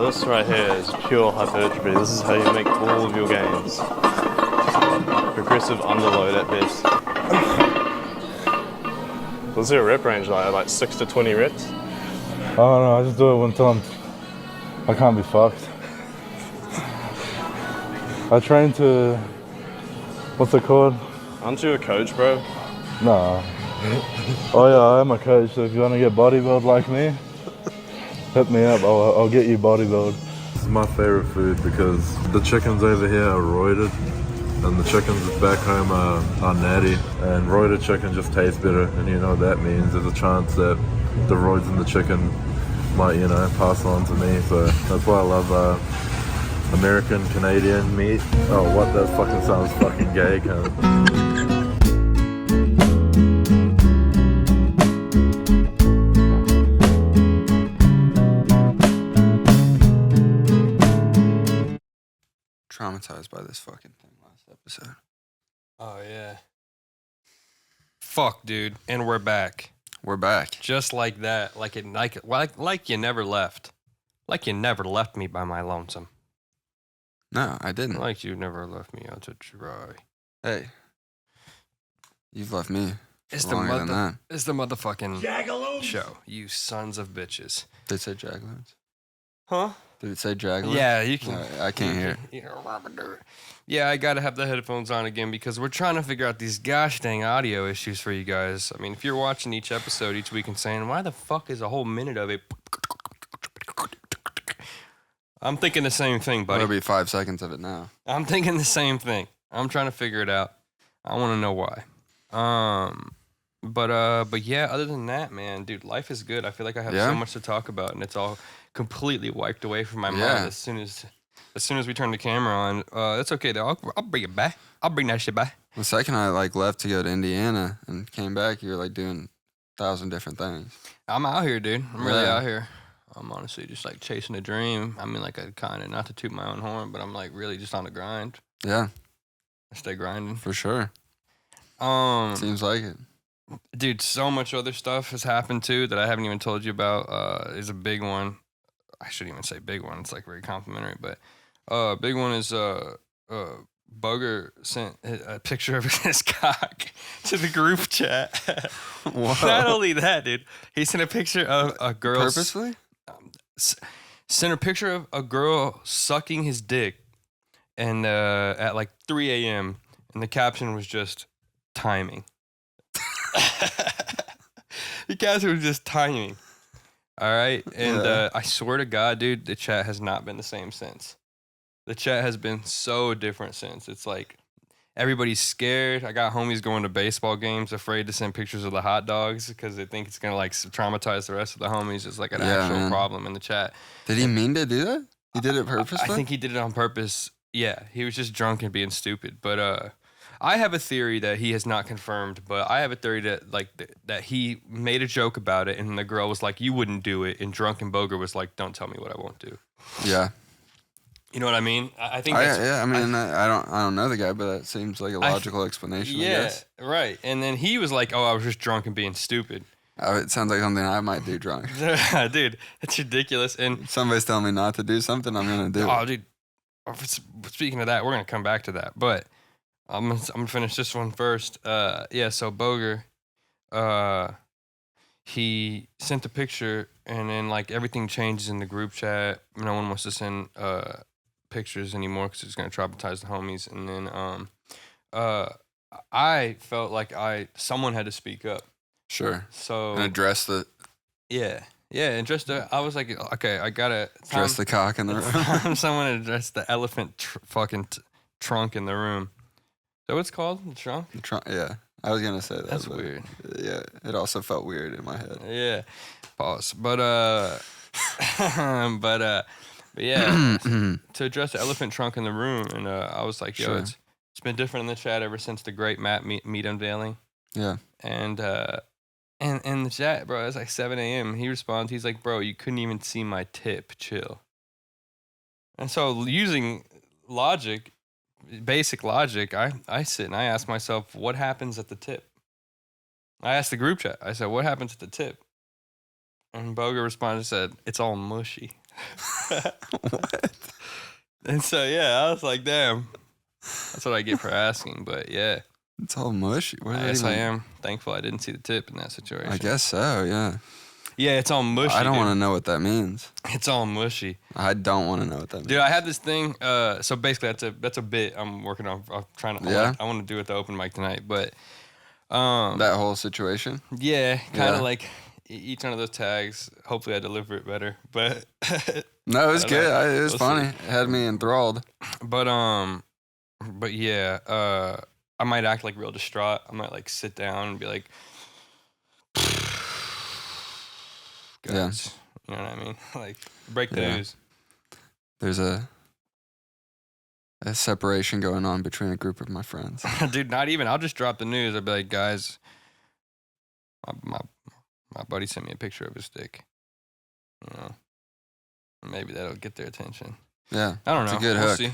this right here is pure hypertrophy. This is how you make all of your gains. Progressive underload at best. What's your rep range like 6 to 20 reps? I don't know, I just do it until I can't be fucked. I train to, what's it called? Aren't you a coach, bro? Nah. Oh yeah, I am a coach, so if you want to get bodybuild like me, hit me up, I'll get you bodybuild. This is my favorite food because the chickens over here are roided and the chickens back home are natty, and roided chicken just tastes better, and you know what that means. There's a chance that the roids in the chicken might, you know, pass on to me, so that's why I love American Canadian meat. Oh, what? That fucking sounds fucking gay, cunt. Traumatized by this fucking thing last episode. Oh, yeah. Fuck, dude. And we're back. We're back. Just like that. Like you never left. Like you never left me by my lonesome. No, I didn't. Like you never left me out to dry. Hey. You've left me It's longer than that. It's the motherfucking show. You sons of bitches. Did it say Jagaloons? Huh? Did it say Jagaloons? Yeah, you can. I can't hear it. Yeah, I gotta have the headphones on again because we're trying to figure out these gosh dang audio issues for you guys. I mean, if you're watching each episode each week and saying, why the fuck is a whole minute of it? I'm thinking the same thing, buddy. It'll be 5 seconds of it now. I'm thinking the same thing. I'm trying to figure it out. I want to know why. But yeah, other than that, man, dude, life is good. I feel like I have so much to talk about, and it's all completely wiped away from my mind as soon as we turn the camera on. It's okay though. I'll bring it back. I'll bring that shit back. The second I left to go to Indiana and came back, you were doing 1,000 different things. I'm out here, dude. I'm really out here. I'm honestly just chasing a dream. I mean, I kind of, not to toot my own horn, but I'm really just on the grind. Yeah. I stay grinding. For sure. Seems like it. Dude, so much other stuff has happened too that I haven't even told you about. Is a big one. I shouldn't even say big one. It's very complimentary, but big one is Boger sent a picture of his cock to the group chat. Not only that, dude, he sent a picture of a girl Purposely? Sent a picture of a girl sucking his dick, and at 3 a.m. and the caption was just timing. The caption was just timing. All right, and I swear to God, dude, the chat has not been the same since. The chat has been so different since. It's everybody's scared. I got homies going to baseball games, afraid to send pictures of the hot dogs because they think it's gonna traumatize the rest of the homies. It's an actual problem in the chat. Did he mean to do that? He did it purposely? I think he did it on purpose. Yeah, he was just drunk and being stupid. But I have a theory that he has not confirmed. But I have a theory that that he made a joke about it, and the girl was like, "You wouldn't do it," and Drunken Boger was like, "Don't tell me what I won't do." Yeah. You know what I mean? I think. I don't know the guy, but that seems like a logical explanation. I guess. Right. And then he was like, "Oh, I was just drunk and being stupid." It sounds like something I might do drunk. Dude, it's ridiculous. And if somebody's telling me not to do something, I'm gonna do it. Oh, dude. Speaking of that, we're gonna come back to that, but I'm gonna finish this one first. So Boger, he sent a picture, and then everything changes in the group chat. No one wants to send pictures anymore because it's gonna traumatize the homies. And then I felt like someone had to speak up. Sure. So and address the. Yeah, and address the. I was like, okay, I gotta address the cock in the room. Someone address the elephant trunk in the room. Is that what it's called? The trunk? The trunk. Yeah, I was gonna say that. That's weird. Yeah, it also felt weird in my head. Yeah. Pause. But yeah, to address the elephant trunk in the room, and I was like, yo, it's been different in the chat ever since the great Matt meet unveiling. Yeah. And in the chat, bro, it's 7 a.m. He responds, he's like, bro, you couldn't even see my tip. Chill. And so using logic, basic logic, I sit and I ask myself, what happens at the tip? I asked the group chat. I said, what happens at the tip? And Boger responded and said, it's all mushy. What? And so, yeah, I was like, damn. That's what I get for asking. But, yeah. It's all mushy. What I guess I am thankful I didn't see the tip in that situation. I guess so, yeah. Yeah, it's all mushy, I don't dude. want to know what that means. It's all mushy. I don't want to know what that means. Dude, I had this thing. So basically, that's a bit I'm working on. I'm trying to. Yeah? I want to do it the open mic tonight, but That whole situation? yeah, kind of Yeah. like each one of those tags. Hopefully, I deliver it better. But No, it was I don't good. know. It was We'll funny. see. It had me enthralled. but yeah. I might act like real distraught. I might like sit down and be like, Yeah. guys, you know what I mean? Like break the Yeah. news. There's a separation going on between a group of my friends. Dude, not even. I'll just drop the news. I'll be like, guys, my buddy sent me a picture of his dick. You know, maybe that'll get their attention. Yeah. I don't It's know. a good We'll hook. see.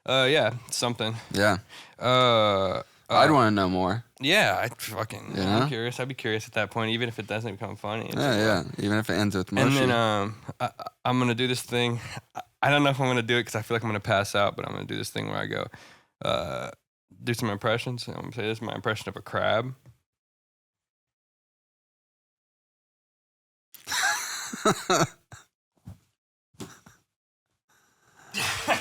Yeah, something. Yeah. I'd I'd want to know more. Yeah, I'd fucking. You I'm know? curious. I'd be curious at that point, even if it doesn't become funny. It's Yeah, like, yeah. Even if it ends with mushy. And then I'm gonna do this thing. I don't know if I'm gonna do it because I feel like I'm gonna pass out, but I'm gonna do this thing where I go, do some impressions. I'm gonna say this is my impression of a crab.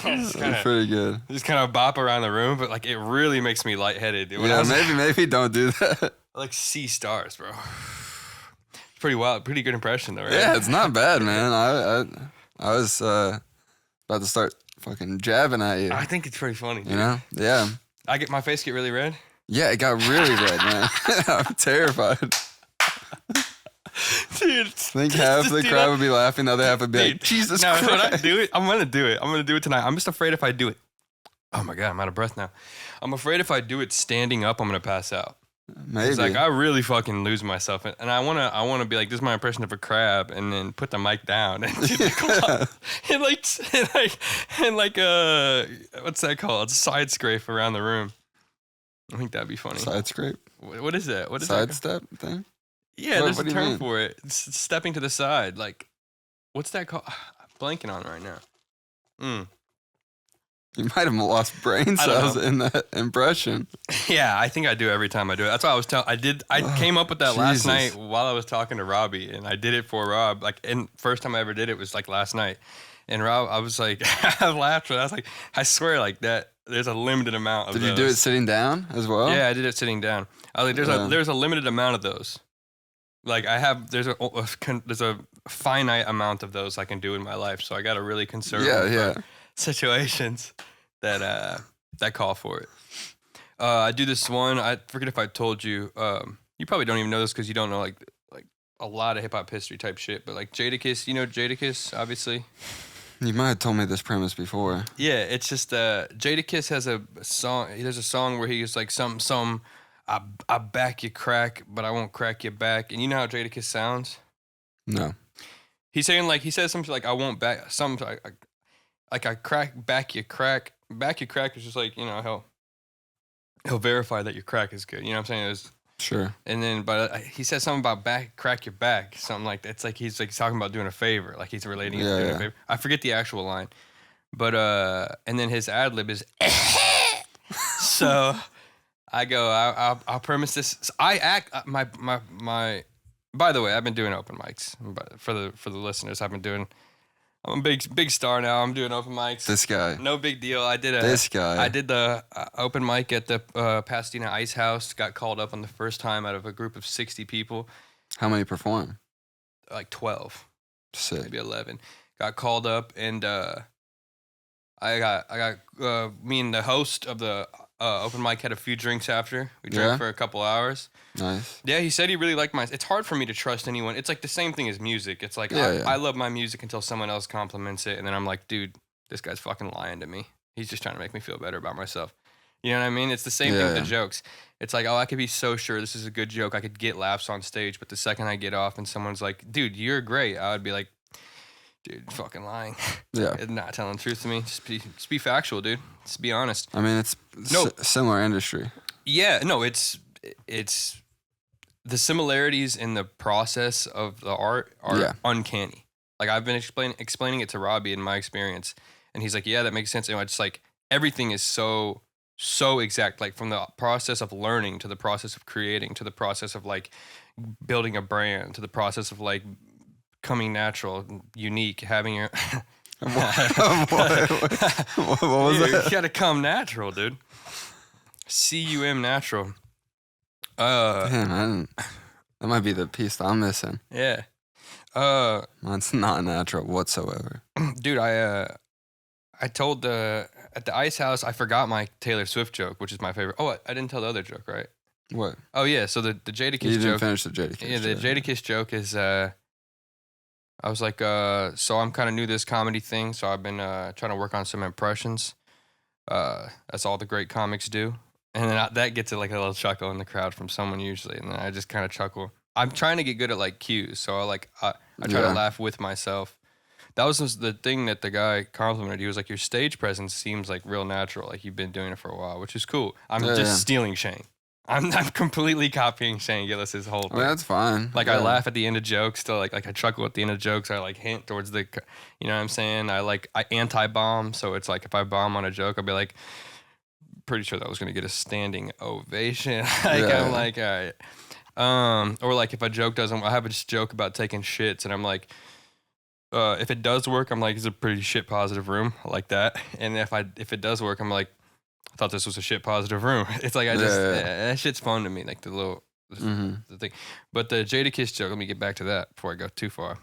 That's pretty good. Just kind of bop around the room, but like it really makes me lightheaded. Dude. When I Yeah, was, maybe don't do that. I like see stars, bro. It's pretty wild, pretty good impression though, right? Yeah, it's not bad, man. I was about to start fucking jabbing at you. I think it's pretty funny. Dude. You know? Yeah. I get my face get really red. Yeah, it got really red, man. I'm terrified. Dude, Think half the crowd would be laughing, the other half would be like, Jesus no, Christ. when I do it, I'm gonna do it. I'm gonna do it tonight. I'm just afraid if I do it. Oh my god, I'm out of breath now. I'm afraid if I do it standing up, I'm gonna pass out. Maybe. It's like I really fucking lose myself, and I wanna be like, this is my impression of a crab, and then put the mic down and do the clap. and like what's that called? Side scrape around the room. I think that'd be funny. Side scrape? What is that? What is that? Sidestep thing? Yeah, What- there's what a do you term mean? for it. It's stepping to the side. Like, what's that called? I'm blanking on it right now. You might have lost brain I don't cells know. in that impression. Yeah, I think I do every time I do it. That's why I was telling. I came up with that last Jesus. night while I was talking to Robbie, and I did it for Rob. Like, and first time I ever did it was like last night. And Rob, I was like, I laughed, but I was like, I swear, like that. There's a limited amount of. Did you do it sitting down as well? Yeah, I did it sitting down. I was like, Yeah. there's a limited amount of those. Like I have, there's a finite amount of those I can do in my life, so I got to really conserve Yeah. situations that call for it. I do this one. I forget if I told you. You probably don't even know this because you don't know like a lot of hip hop history type shit. But like Jadakiss, you know Jadakiss, obviously. You might have told me this premise before. Yeah, it's just Jadakiss has a song. There's a song where he's like some. I back you crack, but I won't crack your back. And you know how Jadakiss sounds? No. He's saying like he says something like I won't back something like I crack back you crack. Back you crack is just like, you know, he'll verify that your crack is good. You know what I'm saying? Sure. And then but he says something about crack your back, something like that. It's like he's talking about doing a favor, like he's relating it to Yeah, doing yeah. a favor. I forget the actual line. But and then his ad lib is so I go, I'll premise this. So I act my. By the way, I've been doing open mics. But for the listeners, I'm a big star now. I'm doing open mics. This guy. No big deal. I did the open mic at the Pasadena Ice House. Got called up on the first time out of a group of 60 people, How many perform? like 12, Sick. maybe 11. Got called up and I got me and the host of the open mic had a few drinks after. We drank Yeah? for a couple hours. Nice. Yeah, he said he really liked my. It's hard for me to trust anyone. It's like the same thing as music. It's like Yeah, yeah. I love my music until someone else compliments it, and then I'm like, dude, this guy's fucking lying to me. He's just trying to make me feel better about myself. You know what I mean? It's the same thing Yeah, with the yeah. jokes. It's like, oh, I could be so sure this is a good joke. I could get laughs on stage, but the second I get off and someone's like, dude, you're great, I would be like, dude, you're fucking lying. Yeah. You're not telling the truth to me. Just be factual, dude. Just be honest. I mean, it's No. similar industry. Yeah, no, it's the similarities in the process of the art are Yeah. uncanny. Like I've been explaining it to Robbie in my experience, and he's like, yeah, that makes sense. And I just like everything is so exact, like from the process of learning to the process of creating to the process of like building a brand to the process of like coming natural, unique, having your What was that? You gotta come natural, dude. CUM natural. Damn, that might be the piece that I'm missing. Yeah. Mine's not natural whatsoever. Dude, I told at the Ice House I forgot my Taylor Swift joke, which is my favorite. Oh, I didn't tell the other joke, right? What? Oh yeah, so the Jadakiss You didn't joke. finish the Jadakiss. Yeah, the Jadakiss joke is I was like, so I'm kind of new to this comedy thing, so I've been trying to work on some impressions. That's all the great comics do. And then that gets like a little chuckle in the crowd from someone usually, and then I just kind of chuckle. I'm trying to get good at like cues, so I try to laugh with myself. That was just the thing that the guy complimented. He was like, your stage presence seems like real natural, like you've been doing it for a while, which is cool. I'm just stealing Shane. I'm completely copying Shane Gillis's whole thing. I mean, that's fine. Like I laugh at the end of jokes, still like I chuckle at the end of jokes. I like hint towards the, you know what I'm saying? I anti-bomb, so it's like if I bomb on a joke, I'll be like, pretty sure that was gonna get a standing ovation. I'm like, all right. Or like if a joke doesn't, I have a joke about taking shits, and I'm like, if it does work, I'm like, it's a pretty shit positive room. I like that. And if it does work, I'm like, I thought this was a shit positive room. It's like that shit's fun to me, like the little the thing. But the Jadakiss joke, let me get back to that before I go too far.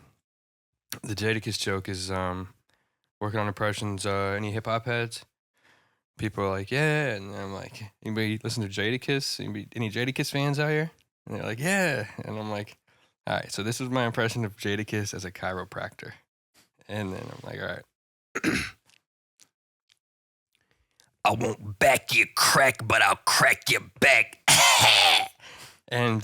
The Jadakiss joke is working on impressions. Any hip hop heads? People are like, yeah, and I'm like, anybody listen to Jadakiss? Any Jadakiss fans out here? And they're like, yeah, and I'm like, all right. So this is my impression of Jadakiss as a chiropractor, and then I'm like, all right. I won't back your crack, but I'll crack your back. And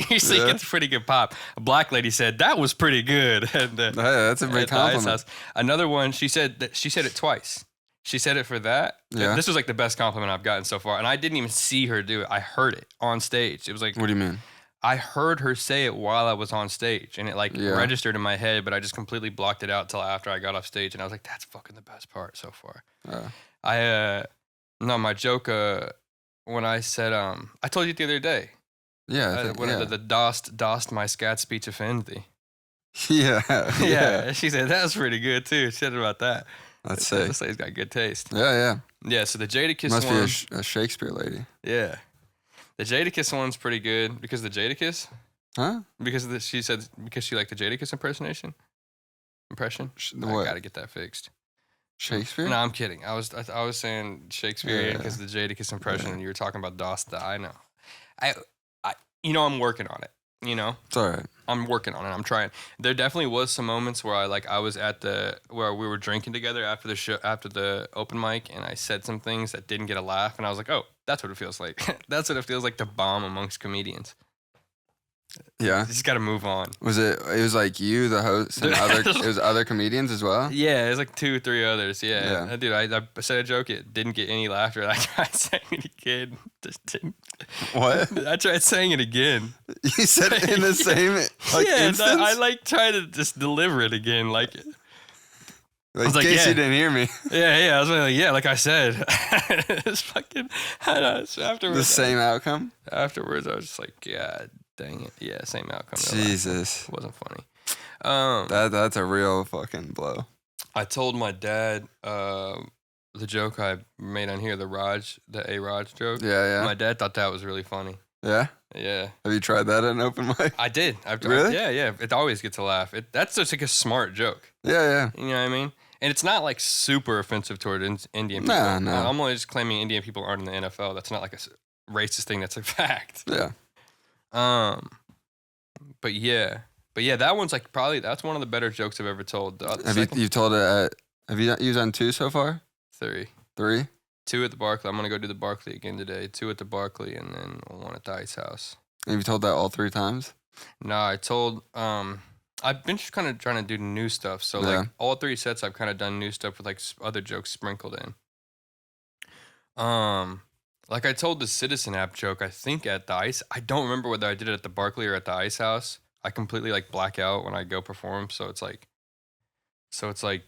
usually gets pretty good pop. A black lady said that was pretty good. And Hey, that's a big compliment. Another one, she said it twice. She said it for that. Yeah. This was like the best compliment I've gotten so far, and I didn't even see her do it. I heard it on stage. It was like, What do you mean? I heard her say it while I was on stage, and it like registered in my head, but I just completely blocked it out till after I got off stage, and I was like, that's fucking the best part so far. My joke when I said I told you the other day. Yeah, The dost my scat speech offend thee. Yeah. She said that was pretty good too. She said about that. That's sick. This lady's got good taste. Yeah. Yeah, so the Jadakiss Must one. be a Shakespeare lady. Yeah. The Jadakiss one's pretty good because the Jadakiss? Huh? Because she liked the Jadakiss impression? What? I gotta get that fixed. Shakespeare? No, I'm kidding. I was saying Shakespeare because the Jadakiss impression, and you were talking about Dosta. I know. I'm working on it. It's all right. I'm working on it. I'm trying. There definitely was some moments where I was at where we were drinking together after the show, after the open mic, and I said some things that didn't get a laugh, and I was like, oh, that's what it feels like. That's what it feels like to bomb amongst comedians. Yeah. You just got to move on. Was it was like you, the host, and it was other comedians as well? Yeah, it was like 2 or 3 others. Yeah. Dude, I said a joke. It didn't get any laughter. I tried saying it again. Just didn't. What? I tried saying it again. You said it in the same instance? I tried to just deliver it again. Like, in case you didn't hear me. Yeah. I was like, yeah, like I said. It's fucking, I know, afterwards. The same outcome? Afterwards, I was just like, God dang it. Yeah, same outcome. Jesus. It wasn't funny. That's a real fucking blow. I told my dad the joke I made on here, the A-Raj joke. Yeah. My dad thought that was really funny. Yeah? Yeah. Have you tried that at an open mic? I did. Really? Yeah. It always gets a laugh. That's just like a smart joke. Yeah. You know what I mean? And it's not like super offensive toward Indian people. No. I'm only just claiming Indian people aren't in the NFL. That's not like a racist thing. That's a fact. Yeah. But yeah, that one's like that's one of the better jokes I've ever told. You've told it have you done 2 so far? 3. 3? 2 at the Barclay. I'm gonna go do the Barclay again today. 2 at the Barclay, and then 1 at the Ice House. Have you told that all 3 times? No, I told. I've been just kind of trying to do new stuff. So like all 3 sets, I've kind of done new stuff with like other jokes sprinkled in. Like I told the Citizen app joke, I think at the Ice. I don't remember whether I did it at the Barclay or at the Ice House. I completely like black out when I go perform, so it's like So it's like,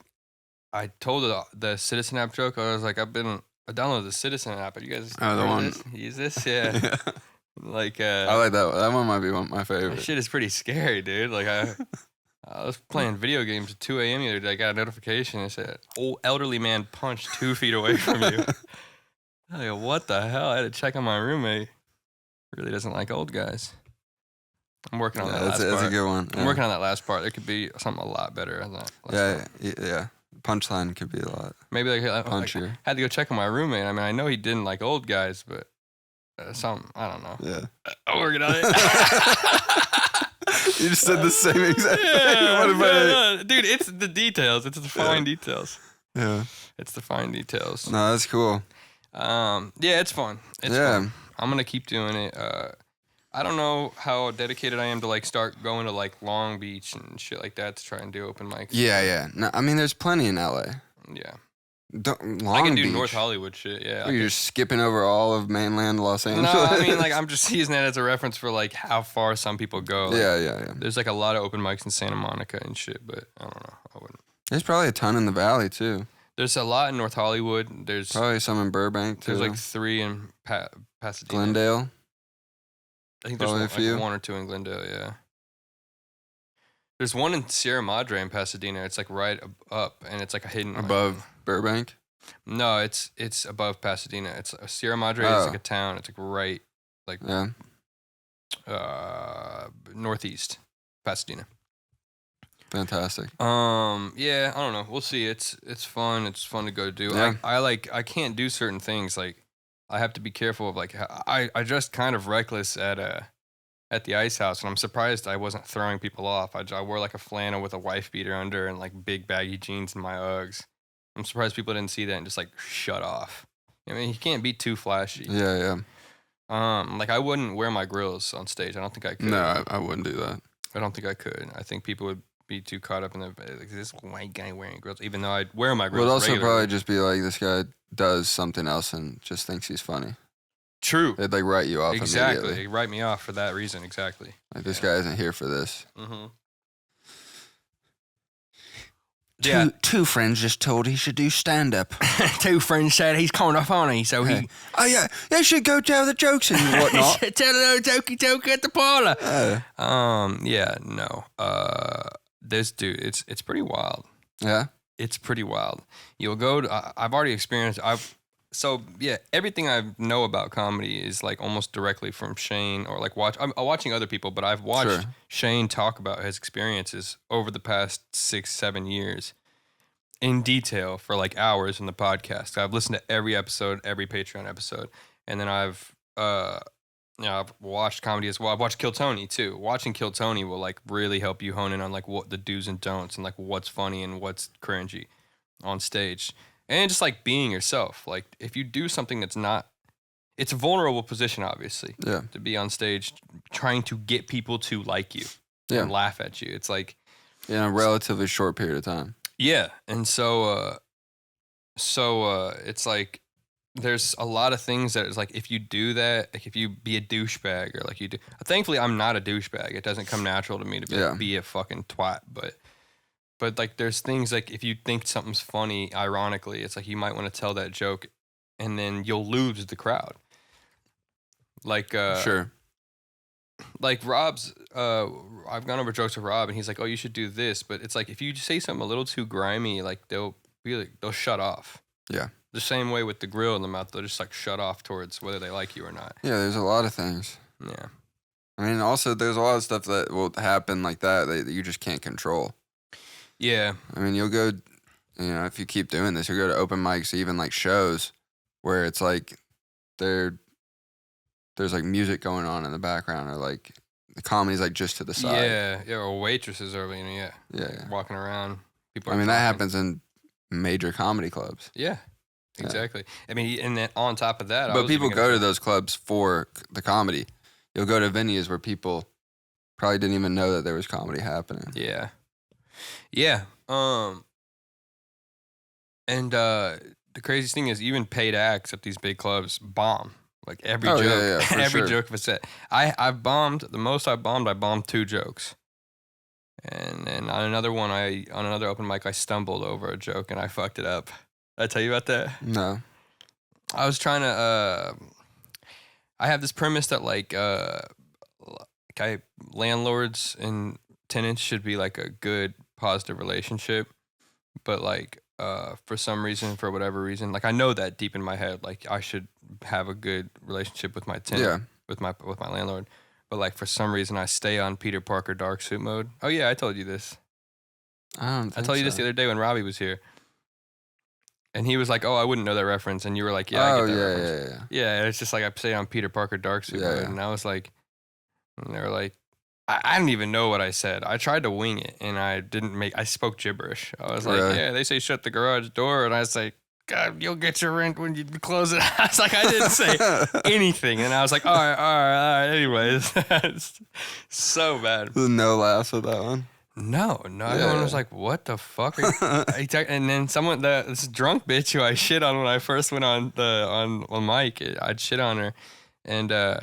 I told the Citizen app joke. I was like, I downloaded the Citizen app. Are you guys the one. use this? Yeah. Yeah. Like, I like that one. That one might be one of my that favorites. shit is pretty scary, dude. Like, I was playing video games at 2 a.m. the other day. I got a notification. It said, "Old elderly man punched 2 feet away from you." I go, what the hell? I had to check on my roommate. Really doesn't like old guys. I'm working on that last part. That's a good one. I'm working on that last part. There could be something a lot better. On that Yeah. Punchline could be a lot Maybe like punchier. I had to go check on my roommate. I mean, I know he didn't like old guys, but something, I don't know. Yeah. I'm working on it. You just said the same exact thing. Yeah, What about it? dude, it's the details. It's the fine details. Yeah. It's the fine details. No, that's cool. Yeah, it's fun. It's fun. I'm gonna keep doing it. I don't know how dedicated I am to like start going to like Long Beach and shit like that to try and do open mics. Yeah. No, I mean, there's plenty in LA. Yeah. Long I can do Beach. North Hollywood shit. Yeah. You're just skipping over all of mainland Los Angeles. No, I mean, like, I'm just using that as a reference for like how far some people go. Like, yeah. There's like a lot of open mics in Santa Monica and shit, but I don't know. I wouldn't. There's probably a ton in the Valley too. There's a lot in North Hollywood. There's Probably some in Burbank too. There's like 3 in Pasadena. Glendale. I think there's probably a few. 1 or 2 in Glendale. Yeah. There's one in Sierra Madre in Pasadena. It's like right up, and it's like a hidden Above Burbank. No, it's above Pasadena. It's Sierra Madre is like a town. It's like right, like northeast Pasadena. Fantastic. Yeah, I don't know. We'll see. It's fun. It's fun to go do. Yeah. I can't do certain things. Like I have to be careful of like I just kind of reckless at the ice house, and I'm surprised I wasn't throwing people off. I wore like a flannel with a wife beater under and like big baggy jeans and my Uggs. I'm surprised people didn't see that and just like shut off. I mean, you can't be too flashy. Yeah. Like I wouldn't wear my grills on stage. I don't think I could. No, I wouldn't do that. I don't think I could. I think people would be too caught up in like, this white guy wearing grills, even though I'd wear my grills. Would also regularly. probably just be like, this guy does something else and just thinks he's funny. True. They'd like write you off Exactly. immediately. They write me off for that reason. Exactly. Like this guy isn't here for this. Mm-hmm. Yeah. Two friends just told he should do stand up. 2 friends said he's kind of funny, so he Oh yeah, they should go tell the jokes and whatnot. tell a little jokey joke at the parlor. Yeah, no. This dude, it's pretty wild. Yeah. It's pretty wild. You'll go to, I've already experienced, everything I know about comedy is like almost directly from Shane or like I'm watching other people, but I've watched Shane talk about his experiences over the past 6-7 years in detail for like hours in the podcast. I've listened to every episode, every Patreon episode, and then I've watched comedy as well. I've watched Kill Tony too. Watching Kill Tony will like really help you hone in on like what the do's and don'ts and like what's funny and what's cringy on stage. And just like being yourself. Like if you do something that's not, it's a vulnerable position, obviously. Yeah. To be on stage trying to get people to like you and laugh at you. It's like in a relatively short period of time. Yeah. And so it's like there's a lot of things that it's like if you do that, like if you be a douchebag or like you do. Thankfully, I'm not a douchebag. It doesn't come natural to me to be a fucking twat, But like, there's things like if you think something's funny, ironically, it's like you might want to tell that joke, and then you'll lose the crowd. Like Sure. Like Rob's, I've gone over jokes with Rob, and he's like, "Oh, you should do this," but it's like if you say something a little too grimy, like they'll shut off. Yeah. The same way with the grill in the mouth, they'll just like shut off towards whether they like you or not. Yeah, there's a lot of things. Yeah. I mean, also there's a lot of stuff that will happen like that you just can't control. Yeah. I mean, you'll go, if you keep doing this, you'll go to open mics, even like shows where it's like there's like music going on in the background or like the comedy's like just to the side. Yeah, or waitresses are, walking around. People. I mean, that happens in major comedy clubs. Yeah, exactly. I mean, and then on top of that, but people go to those clubs for the comedy. You'll go to venues where people probably didn't even know that there was comedy happening. Yeah. Yeah. And the craziest thing is even paid acts at these big clubs bomb. Like every joke. Yeah, every sure. joke of a set. I've bombed, the most I bombed 2 jokes. And then on another open mic, I stumbled over a joke and I fucked it up. Did I tell you about that? No. I was trying to. I have this premise that landlords and tenants should be like a good, positive relationship, but for some reason, for whatever reason, like I know that deep in my head, like I should have a good relationship with my tenant, with my landlord, but like for some reason, I stay on Peter Parker dark suit mode. Oh yeah, I told you this. I told you this the other day when Robbie was here. And he was like, "Oh, I wouldn't know that reference," and you were like, "Yeah, I get that reference." Yeah, it's just like I say on Peter Parker dark suit mode, and I was like, and they were like, I don't even know what I said. I tried to wing it, and I spoke gibberish. I was like, "Yeah, they say shut the garage door," and I was like, "God, you'll get your rent when you close it." I was like, I didn't say anything, and I was like, all right. Anyways, it's so bad. No laughs with that one. No, everyone was like, "What the fuck?" And then this drunk bitch who I shit on when I first went on mic, I'd shit on her, and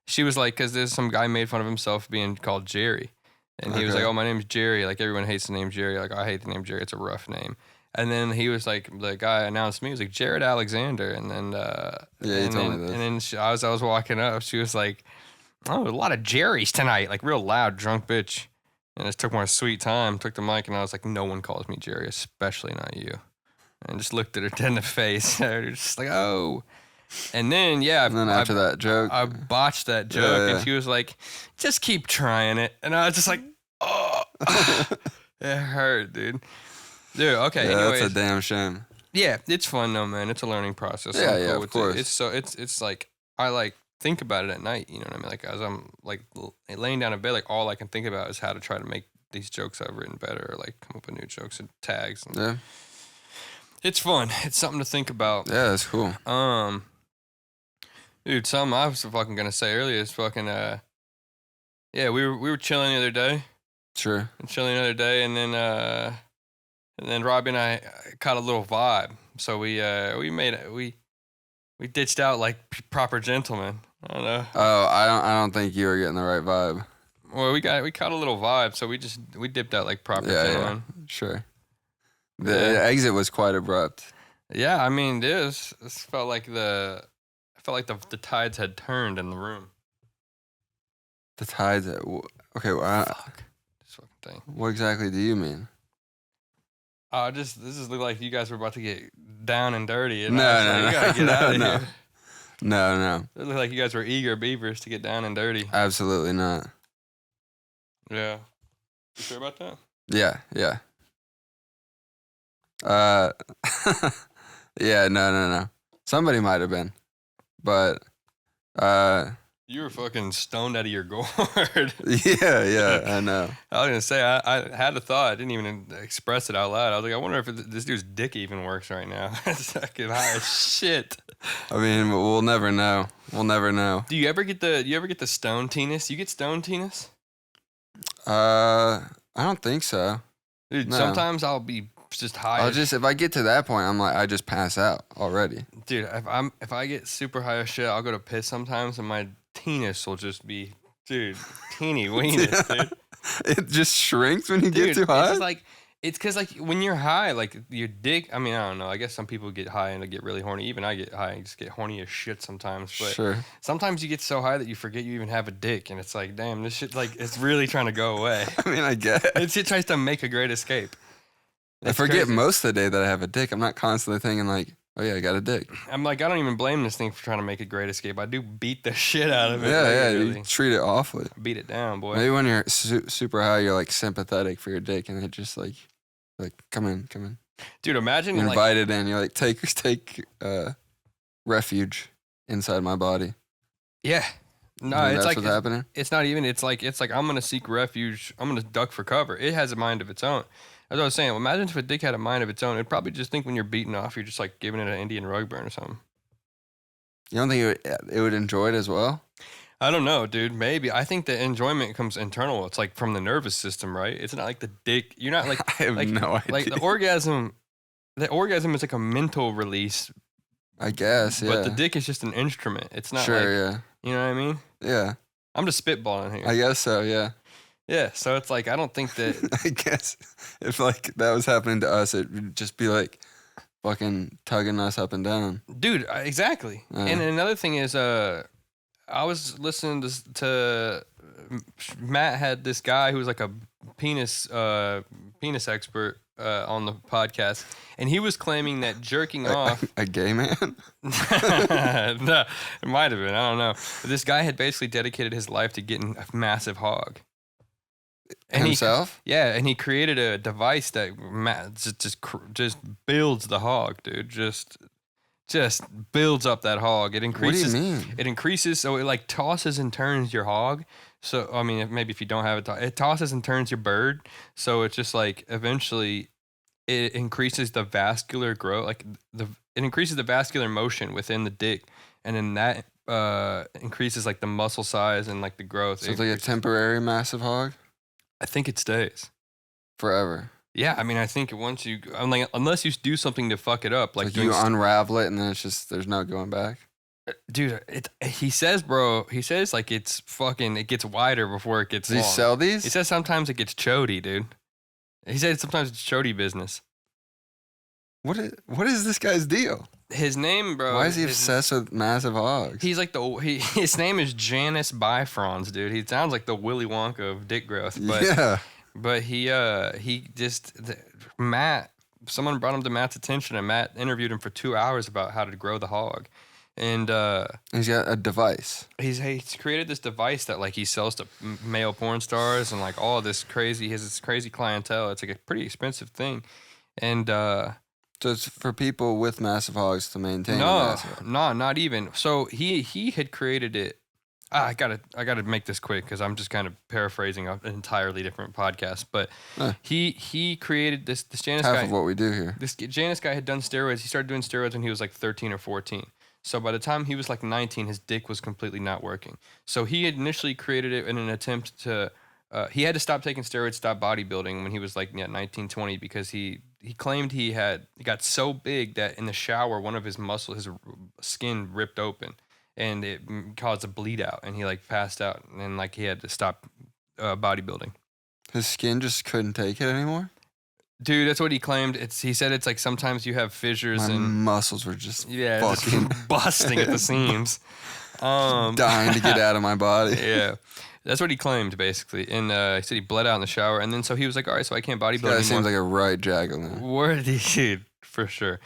she was like, because there's some guy made fun of himself being called Jerry, and he was like, "Oh, my name's Jerry." Like everyone hates the name Jerry. Like I hate the name Jerry. It's a rough name. And then he was like, the guy announced me. He was like Jared Alexander, and then you told me this. And then I was walking up. She was like, "Oh, a lot of Jerrys tonight." Like real loud, drunk bitch. And it took my sweet time, took the mic, and I was like, "No one calls me Jerry, especially not you." And just looked at her dead in the face. And just like, "Oh." And then, and then after that joke. I botched that joke, and she was like, "Just keep trying it." And I was just like, "Oh." It hurt, dude. Dude, okay, anyways. That's a damn shame. Yeah, it's fun though, man. It's a learning process. Yeah, of course. It's like, I like think about it at night, you know what I mean? Like as I'm like laying down in bed, like all I can think about is how to try to make these jokes I've written better, or like come up with new jokes and tags. And it's fun. It's something to think about. Yeah, that's cool. Dude, something I was fucking gonna say earlier is fucking we were chilling the other day. Sure. And then Robbie and I caught a little vibe. So we ditched out like proper gentlemen. I don't know. Oh, I don't think you were getting the right vibe. Well, we caught a little vibe, so we dipped out like proper gentlemen. Yeah, sure. The exit was quite abrupt. Yeah, I mean, it felt like the tides had turned in the room. The tides. Okay, well, Fuck this fucking thing. What exactly do you mean? This just looked like you guys were about to get down and dirty. And No. You gotta get out of here. No. It looked like you guys were eager beavers to get down and dirty. Absolutely not. Yeah. You sure about that? Yeah. Yeah, no. Somebody might have been. But, You were fucking stoned out of your gourd. Yeah, I know. I was gonna say, I had a thought. I didn't even express it out loud. I was like, I wonder if this dude's dick even works right now. It's fucking high as shit. I mean, we'll never know. Do you ever get the stone tennis? You get stone tennis? I don't think so. Dude, No. Sometimes I'll be just high. If I get to that point, I'm like, I just pass out already. Dude, if I get super high as shit, I'll go to piss sometimes, and my penis will just be, dude, teeny weenus, dude. It just shrinks when you Dude, get too high? It's because like when you're high, like your dick. I mean, I don't know. I guess some people get high and they get really horny. Even I get high and just get horny as shit sometimes. But Sure. sometimes you get so high that you forget you even have a dick, and it's like, damn, this shit like it's really trying to go away. I mean, I guess. It tries to make a great escape. I forget most of the day that I have a dick. I'm not constantly thinking like, oh yeah, I got a dick. I'm like, I don't even blame this thing for trying to make a great escape. I do beat the shit out of it. Yeah, regularly. you treat it awfully. Beat it down, boy. Maybe when you're super high, you're like sympathetic for your dick, and it just like come in. Dude, imagine You're like invited in. You're like take refuge inside my body. yeah. No, And it's that's like what's happening. it's not even. It's like I'm gonna seek refuge. I'm gonna duck for cover. It has a mind of its own. As I was saying, imagine if a dick had a mind of its own. It'd probably just think when you're beating off, you're just like giving it an Indian rug burn or something. You don't think it would enjoy it as well? I don't know, dude. Maybe. I think the enjoyment comes internal. It's like from the nervous system, right? It's not like the dick. You're not like I have like, no idea. like the orgasm. The orgasm is like a mental release, I guess, yeah. but the dick is just an instrument. It's not sure, like yeah. you know what I mean. Yeah, I'm just spitballing here. I guess so, yeah. Yeah, so it's like I don't think that. I guess if like that was happening to us, it would just be like fucking tugging us up and down. Dude, exactly. And another thing is, I was listening to Matt had this guy who was like a penis expert on the podcast, and he was claiming that jerking off. A gay man? No, it might have been. I don't know. But this guy had basically dedicated his life to getting a massive hog. And himself? And he created a device that just builds the hog, dude. Just builds up that hog. It increases. What do you mean? It increases, so it like tosses and turns your hog. So I mean, maybe if you don't have it, it tosses and turns your bird. So it's just like eventually, it increases the vascular growth, like it increases the vascular motion within the dick, and then that increases like the muscle size and like the growth. So it's like a temporary massive hog? I think it stays forever. Yeah, I mean, I think once I'm like, unless you do something to fuck it up, like you unravel it and then it's just there's no going back. Dude, he says like it gets wider before it gets. Does he sell these? He says sometimes it gets chody, dude. He said sometimes it's chody business. What is this guy's deal? His name, bro. Why is he obsessed with massive hogs? He's like his name is Janus Bifrons, dude. He sounds like the Willy Wonka of dick growth. But, yeah. But Matt, someone brought him to Matt's attention, and Matt interviewed him for 2 hours about how to grow the hog. And he's got a device. He's created this device that like he sells to male porn stars and like all this crazy. He has this crazy clientele. It's like a pretty expensive thing, and so it's for people with massive hogs to maintain. No, not even. So he had created it. I gotta make this quick because I'm just kind of paraphrasing an entirely different podcast. But he created this Janus guy. Half of what we do here. This Janus guy had done steroids. He started doing steroids when he was like 13 or 14. So by the time he was like 19, his dick was completely not working. So he had initially created it in an attempt to. He had to stop taking steroids, stop bodybuilding when he was like 19, 20 because he claimed he got so big that in the shower one of his muscles, his skin ripped open. And it caused a bleed out, and he like passed out, and like he had to stop bodybuilding. His skin just couldn't take it anymore? Dude, that's what he claimed. He said it's like sometimes you have fissures and muscles were just fucking just busting at the seams, dying to get out of my body. Yeah, that's what he claimed basically. And he said he bled out in the shower, and then so he was like, all right, so I can't bodybuild anymore. That seems like a right jackal. Where did he? For sure.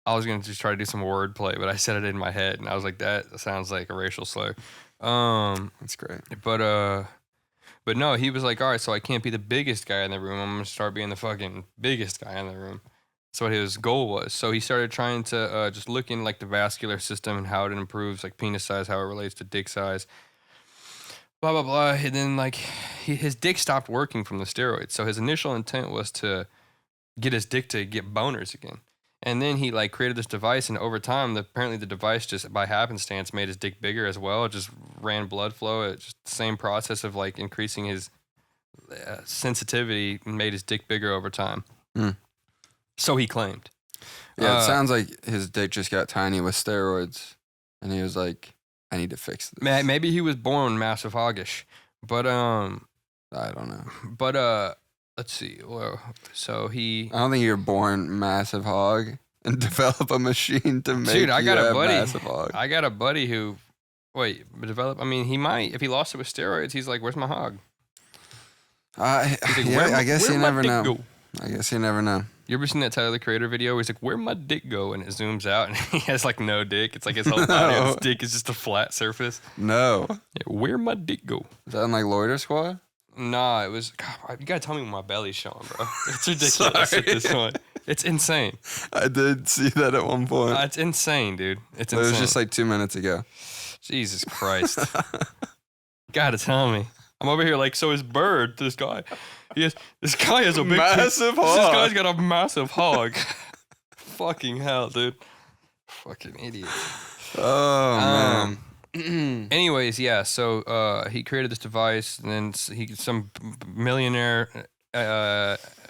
I was gonna just try to do some wordplay, but I said it in my head, and I was like, "That sounds like a racial slur." That's great. But no, he was like, "All right, so I can't be the biggest guy in the room. I'm gonna start being the fucking biggest guy in the room." That's what his goal was. So he started trying to just look in like the vascular system and how it improves like penis size, how it relates to dick size. Blah blah blah. And then like his dick stopped working from the steroids. So his initial intent was to get his dick to get boners again. And then he like created this device, and over time, apparently the device just by happenstance made his dick bigger as well. It just ran blood flow. It's just the same process of like increasing his sensitivity and made his dick bigger over time. Mm. So he claimed. Yeah, it sounds like his dick just got tiny with steroids, and he was like, "I need to fix this." Maybe he was born massive hoggish, but I don't know. But let's see. Well, so I don't think you're born massive hog and develop a machine to make massive hog. I got a buddy who, I mean, he might if he lost it with steroids. He's like, "Where's my hog?" I guess you never know. I guess you never know. You ever seen that Tyler the Creator video where he's like, "Where'd my dick go?" and it zooms out and he has like no dick. It's like his whole body. His dick is just a flat surface. No. Yeah, where'd my dick go? Is that in like Loiter Squad? Nah, it was. God, you gotta tell me when my belly's showing, bro. It's ridiculous at this point. It's insane. I did see that at one point. It's insane, dude. It's insane. It was just like 2 minutes ago. Jesus Christ. Gotta tell me. I'm over here like, so his bird, this guy has a big massive hog. This guy's got a massive hog. Fucking hell, dude. Fucking idiot. Oh, man. Anyways, yeah, so he created this device, and then some millionaire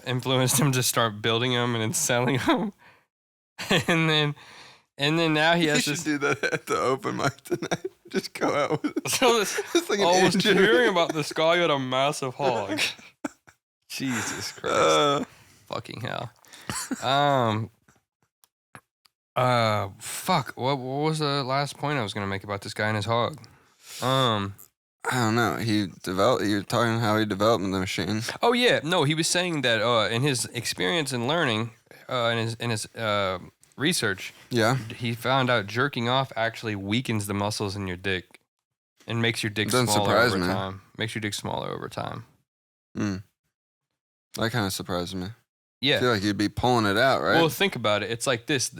influenced him to start building them and then selling them. and then now he has You should do that at the open mic tonight. Just go out with So this, it's like an I was engine. hearing about this guy who had a massive hog. Jesus Christ. Fucking hell. Fuck. What was the last point I was gonna make about this guy and his hog? I don't know. You're talking how he developed the machine. Oh yeah, no, he was saying that in his experience and learning, in his research, Yeah. he found out jerking off actually weakens the muscles in your dick and makes your dick Doesn't smaller surprise over me. time. Makes your dick smaller over time. That kind of surprises me. Yeah. I feel like you'd be pulling it out, right? Well, think about it. It's like this.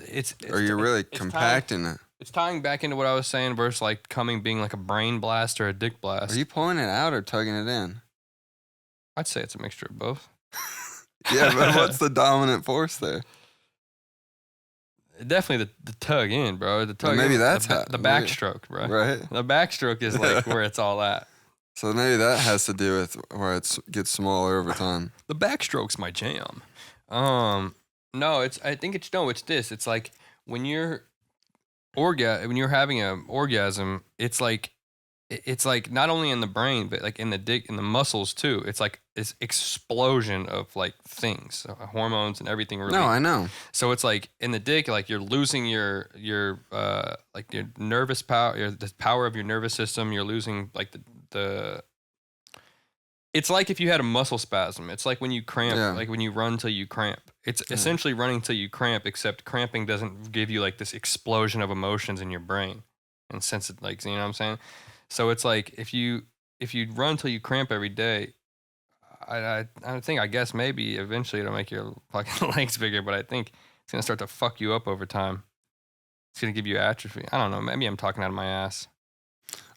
Or you're really compacting it. It's tying back into what I was saying versus like coming being like a brain blast or a dick blast. Are you pulling it out or tugging it in? I'd say it's a mixture of both. Yeah, but what's the dominant force there? Definitely the tug in, bro. The tug maybe in, that's the, how- the maybe- backstroke, bro. Right? The backstroke is like where it's all at. So maybe that has to do with where it gets smaller over time. The backstroke's my jam. No, it's this. It's like when you're having an orgasm, it's like not only in the brain but like in the dick and the muscles too. It's like this explosion of like things, hormones and everything. Really. No, I know. So it's like in the dick, like you're losing your like your nervous power, the power of your nervous system. You're losing like the. It's like if you had a muscle spasm. It's like when you cramp, like when you run till you cramp. It's essentially running till you cramp, except cramping doesn't give you like this explosion of emotions in your brain and sense it, like, you know what I'm saying? So it's like if you run till you cramp every day, I guess maybe eventually it'll make your fucking legs bigger, but I think it's gonna start to fuck you up over time. It's gonna give you atrophy. I don't know. Maybe I'm talking out of my ass.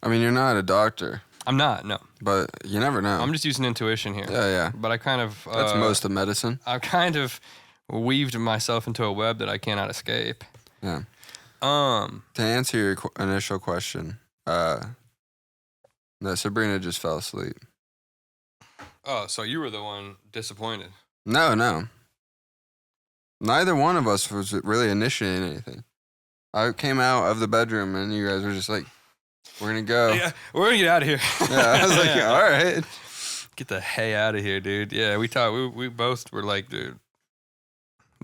I mean, you're not a doctor. I'm not. No. But you never know. I'm just using intuition here. Yeah. But I kind of. That's most of medicine. I've kind of weaved myself into a web that I cannot escape. Yeah. To answer your initial question, no, Sabrina just fell asleep. Oh, so you were the one disappointed. No. Neither one of us was really initiating anything. I came out of the bedroom and you guys were just like, we're going to go. Yeah, we're going to get out of here. Yeah, I was like, all right. Get the hay out of here, dude. Yeah, we talked. We both were like, dude,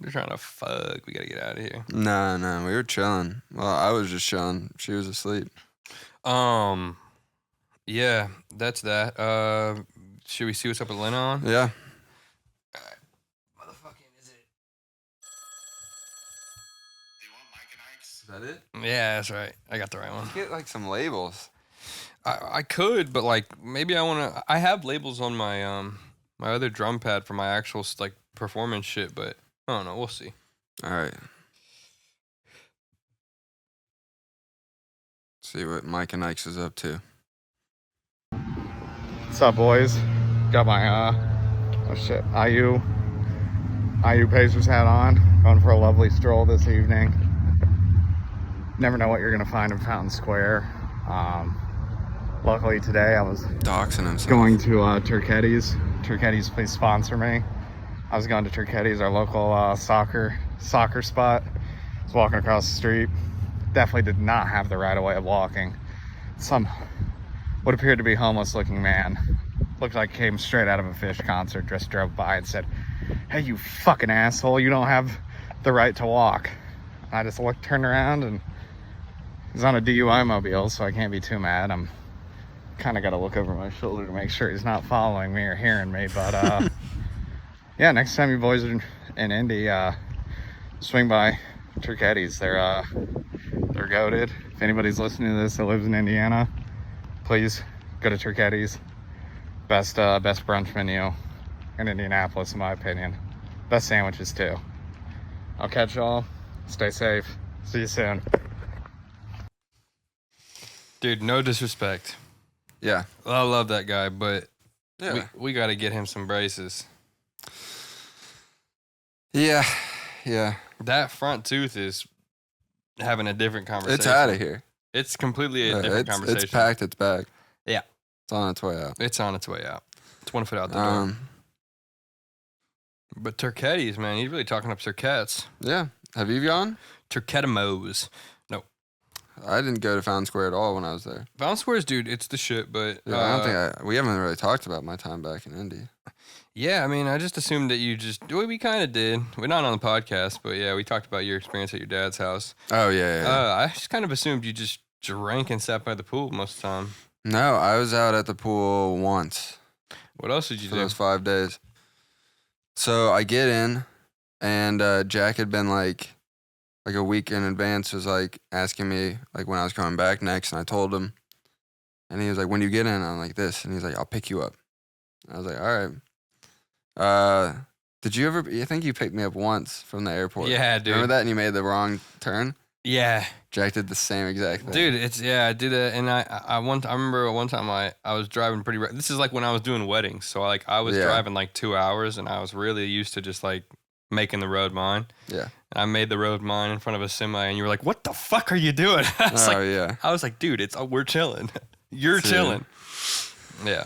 we're trying to fuck. We got to get out of here. No, we were chilling. Well, I was just chilling. She was asleep. Yeah, that's that. Should we see what's up with Lena on? Yeah. Motherfucking, is it? Do you want Mike and Ike's? Is that it? Yeah, that's right. I got the right one. Get like some labels. I could, but like maybe I want to. I have labels on my my other drum pad for my actual like performance shit, but I don't know. We'll see. All right. See what Mike and Ike's is up to. What's up, boys? Got my IU Pacers hat on. Going for a lovely stroll this evening. Never know what you're gonna find in Fountain Square. Luckily today I was Doxing himself. going to Turketti's. Turketti's, please sponsor me. I was going to Turketti's, our local soccer spot. I was walking across the street. Definitely did not have the right of way of walking. Some what appeared to be homeless looking man, looked like came straight out of a Fish concert, just drove by and said, "Hey, you fucking asshole, you don't have the right to walk." And I just turned around, and he's on a DUI mobile, so I can't be too mad. I'm kind of got to look over my shoulder to make sure he's not following me or hearing me, but yeah, next time you boys are in Indy, swing by Turketti's. They're goated. If anybody's listening to this that lives in Indiana, please go to Turketti's. Best brunch menu in Indianapolis, in my opinion. Best sandwiches too. I'll catch y'all. Stay safe. See you soon. Dude, no disrespect. Yeah. I love that guy, but Yeah. we got to get him some braces. Yeah. That front tooth is having a different conversation. It's out of here. It's completely a different conversation. It's packed. It's back. Yeah. It's on its way out. It's on its way out. It's 1 foot out the door. But Turketti's, man, he's really talking up Turkettes. Yeah. Have you gone? Turkettimos. No. I didn't go to Fountain Square at all when I was there. Fountain Squares, dude, it's the shit. But Yeah, I don't think we haven't really talked about my time back in Indy. Yeah, I mean, I just assumed that you well, we kind of did. We're not on the podcast, but yeah, we talked about your experience at your dad's house. Oh yeah. I just kind of assumed you just drank and sat by the pool most of the time. No, I was out at the pool once. What else did you for do? those 5 days. So I get in, and Jack had been like a week in advance, was like asking me like when I was coming back next, and I told him, and he was like, "When do you get in?" I'm like this, and he's like, "I'll pick you up." I was like, "All right." Did you ever? I think you picked me up once from the airport. Yeah, dude. Remember that? And you made the wrong turn. Yeah, Jack did the same exact thing. dude. I did it, and I remember one time I was driving pretty. This is like when I was doing weddings, so I was driving like 2 hours, and I was really used to just like making the road mine. Yeah. And I made the road mine in front of a semi, and you were like, "What the fuck are you doing?" Yeah. I was like, "Dude, we're chilling. You're Dude. chilling." Yeah.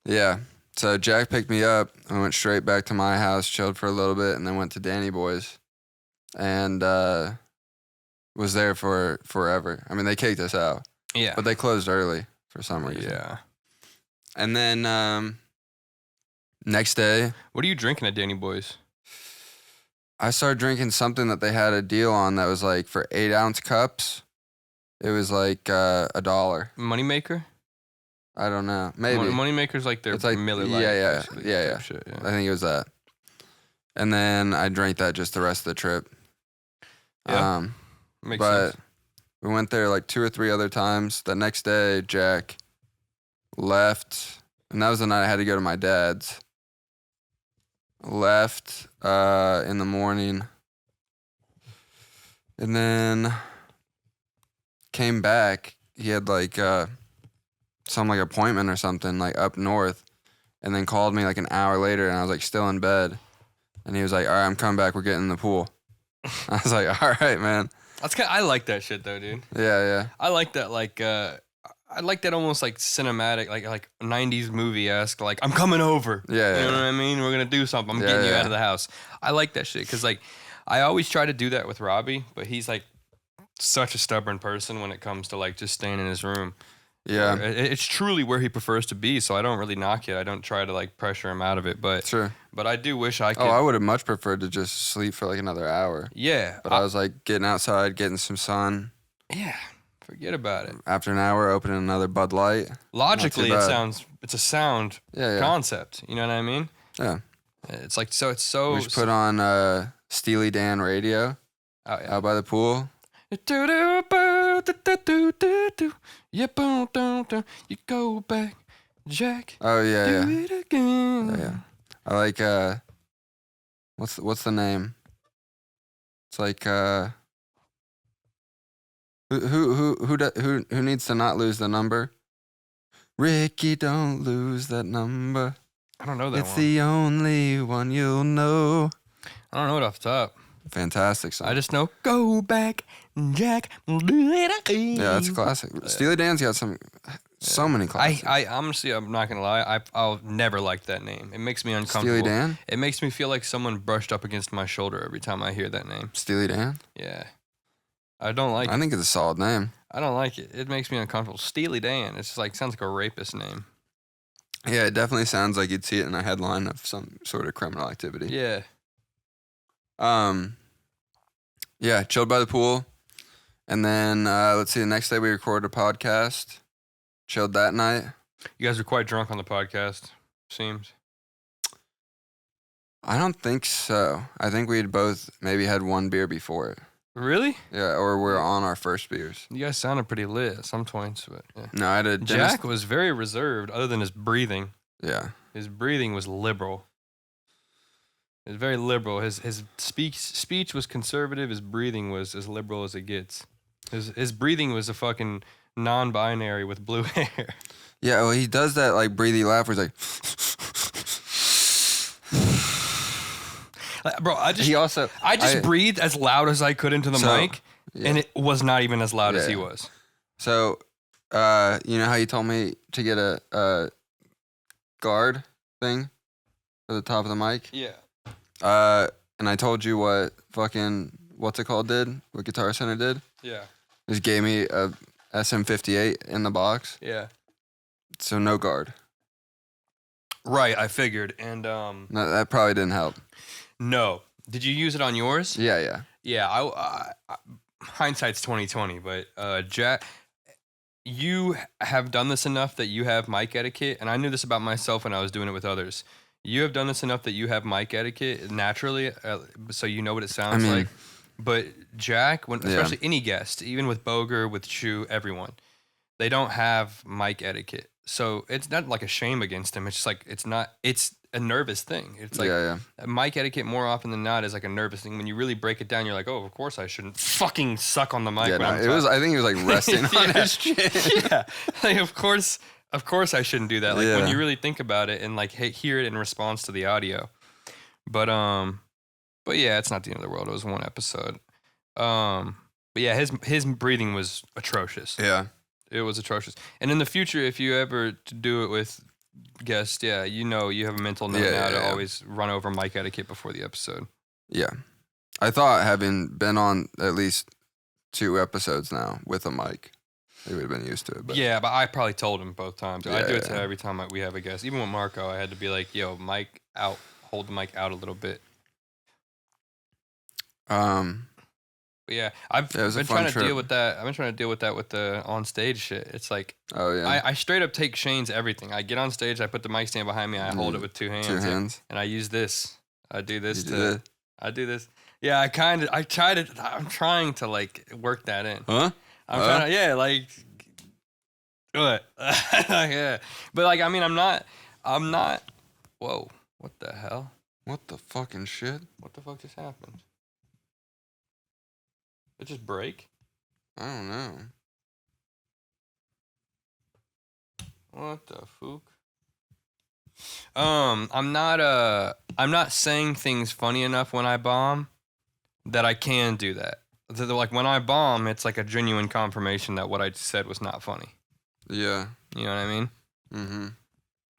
Yeah. So Jack picked me up. I went straight back to my house, chilled for a little bit, and then went to Danny Boy's, and was there for forever. I mean, they kicked us out, Yeah. but they closed early for some reason. Yeah. And then next day, What are you drinking at Danny Boy's? I started drinking something that they had a deal on that was like for 8-ounce cups. It was like $1. Moneymaker? I don't know. Maybe. Moneymaker's like their It's like- Miller Lite. yeah, basically, yeah, type yeah. Shit, yeah. I think it was that. And then I drank that just the rest of the trip. Yeah. Makes but sense. we went there like 2 or 3 other times. The next day, Jack left, and that was the night I had to go to my dad's. Left in the morning, and then came back. He had like some like appointment or something like up north, and then called me like an hour later, and I was like still in bed, and he was like, "All right, I'm coming back. We're getting in the pool." I was like, "All right, man." I like that shit though, dude. Yeah. I like that I like that almost like cinematic, like 90s movie-esque, like, I'm coming over. Yeah. You know what I mean? We're going to do something. I'm getting you out of the house. I like that shit because, like, I always try to do that with Robbie, but he's, like, such a stubborn person when it comes to, like, just staying in his room. Yeah. It's truly where he prefers to be, so I don't really knock it. I don't try to, like, pressure him out of it, but Sure. but I do wish I could. Oh, I would have much preferred to just sleep for like another hour. Yeah. But I was like getting outside, getting some sun. Yeah. Forget about it. After an hour, opening another Bud Light. Logically, bad. it's a sound Yeah. concept. You know what I mean? Yeah. It's like, so it's so. We should put on Steely Dan radio Oh, yeah. out by the pool. You go back, Jack. Oh yeah. Do it again. Yeah. I like what's the name? It's like who needs to not lose the number? Ricky, don't lose that number. I don't know that It's one. the only one you'll know. I don't know it off the top. Fantastic song. I just know go back, Jack. Do it again. Yeah, that's a classic. Steely Dan's got so many classics. I honestly, I'm not gonna lie. I'll never like that name. It makes me uncomfortable. Steely Dan? It makes me feel like someone brushed up against my shoulder every time I hear that name. Steely Dan? Yeah, I don't like I it. think it's a solid name. I don't like it. It makes me uncomfortable. Steely Dan. It's just like sounds like a rapist name. Yeah, it definitely sounds like you'd see it in a headline of some sort of criminal activity. Yeah. Yeah, chilled by the pool. And then, let's see, the next day we recorded a podcast. Chilled that night. You guys were quite drunk on the podcast. Seems. I don't think so. I think we had both maybe had one beer before it. Really? Yeah, or we're on our first beers. You guys sounded pretty lit at some points, but yeah. No, I had a Jack was very reserved, other than his breathing. Yeah. His breathing was liberal. It was very liberal. His speech was conservative. His breathing was as liberal as it gets. His breathing was a fucking non-binary with blue hair. Yeah, well, he does that like breathy laugh where he's like. Like, bro, I He also. just breathed as loud as I could into the mic, yeah. and it was not even as loud as he Yeah. was. So, you know how you told me to get a guard thing for the top of the mic? Yeah. And I told you what what's it called did? What Guitar Center did? Yeah. Just gave me a SM58 in the box, Yeah. so no guard. Right, I figured. And No, that probably didn't help. no. Did you use it on yours? Yeah. Yeah, hindsight's 2020, but Jack, you have done this enough that you have mic etiquette, and I knew this about myself when I was doing it with others. You have done this enough that you have mic etiquette naturally, so you know what it sounds like. But Jack, especially any guest, even with Boger, with Chu, everyone, they don't have mic etiquette. So it's not like a shame against him. It's just like it's a nervous thing. It's like mic etiquette more often than not is like a nervous thing. When you really break it down, you're like, oh, of course I shouldn't fucking suck on the mic. Yeah, when I'm it was. I think he was like resting on his chin. Yeah, like of course I shouldn't do that. Like when you really think about it and like hear it in response to the audio. But yeah, it's not the end of the world. It was one episode. But yeah, his breathing was atrocious. Yeah. It was atrocious. And in the future, if you ever to do it with guests, you know you have a mental note now to always run over mic etiquette before the episode. Yeah. I thought having been on at least 2 episodes now with a mic, they would have been used to it. But. Yeah, but I probably told him both times. I do it to every time we have a guest. Even with Marco, I had to be like, yo, mic out, hold the mic out a little bit. But yeah, I've been trying to deal with that. I've been trying to deal with that with the on stage shit. It's like, I straight up take Shane's everything. I get on stage, I put the mic stand behind me, I hold it with 2 hands. And I use this. I do this I do this. Yeah, I'm trying to like work that in. Huh? I'm trying to, like, what? Yeah. But like, I mean, I'm not, whoa, what the hell? What the fucking shit? What the fuck just happened? It just break? I don't know. What the fuck? I'm not saying things funny enough when I bomb that I can do that. Like when I bomb, it's like a genuine confirmation that what I said was not funny. Yeah. You know what I mean? Mm-hmm.